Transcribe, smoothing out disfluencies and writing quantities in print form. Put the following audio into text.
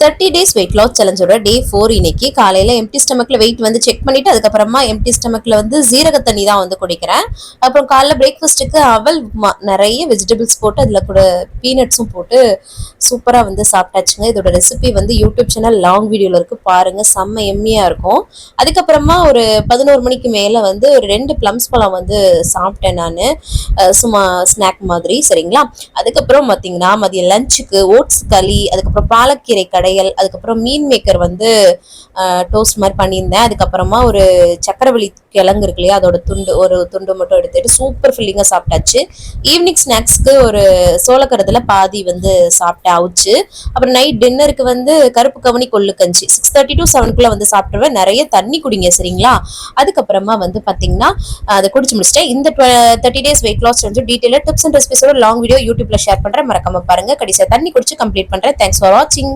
30 days weight loss சேலஞ்சோட டே 4 இன்னைக்கு காலையில empty ஸ்டமக்ல wait வந்து செக் பண்ணிட்டு அதுக்கப்புறமா எம்டி ஸ்டமக்ல வந்து ஜீரக தண்ணி தான் வந்து குடிக்கிறேன். அப்புறம் காலைல பிரேக்ஃபாஸ்ட்டுக்கு அவல் உப்புமா நிறைய வெஜிடபிள்ஸ் போட்டு அதில் கூட பீனட்ஸும் போட்டு சூப்பராக வந்து சாப்பிட்டாச்சுங்க. இதோட ரெசிபி வந்து யூடியூப் சேனல் லாங் வீடியோவில் இருக்குது பாருங்கள், செம்ம எம்மியாக இருக்கும். அதுக்கப்புறமா ஒரு 11 மணிக்கு மேலே வந்து ஒரு 2 ப்ளம்ஸ் பழம் வந்து சாப்பிட்டேன் நான், சும்மா ஸ்நாக் மாதிரி. சரிங்களா? அதுக்கப்புறம் பார்த்தீங்கன்னா மதியம் லஞ்சுக்கு ஓட்ஸ் களி, அதுக்கப்புறம் பாலக்கீரை கடையல், அதுக்கப்புறம் மீன் மேக்கர் வந்து டோஸ்ட் மாதிரி பண்ணியிருந்தேன். அதுக்கப்புறமா ஒரு சக்கரவள்ளி கிழங்கு இருக்கு இல்லையா, அதோட ஒரு துண்டு மட்டும் எடுத்துட்டு சூப்பர் ஃபில்லிங்காக சாப்பிட்டாச்சு. ஈவினிங் ஸ்நாக்ஸ்க்கு ஒரு சோளக்கருதுல பாதி வந்து சாப்பிட்டேன் அவுச்சு. அப்புறம் நைட் டின்னருக்கு வந்து கருப்பு கவனி கொள்ளு கஞ்சி 6:30 to 7 வந்து சாப்பிட்டுருவேன். நிறைய தண்ணி குடிங்க சரிங்களா? அதுக்கப்புறமா வந்து பார்த்தீங்கன்னா அதை குடிச்சு முடிச்சிட்டேன். இந்த 30 days வெயிட் லாஸ் வந்து டீட்டெயிலாக டிப்ஸ் அண்ட் ரெசிபிஸோட லாங் வீடியோ யூடியூப்ல ஷேர் பண்ணுறேன், மறக்காம பாருங்க. கடைசியாக தண்ணி குடிச்சு கம்ப்ளீட் பண்ணுறேன். தேங்க்ஸ் ஃபார் வாட்சிங்.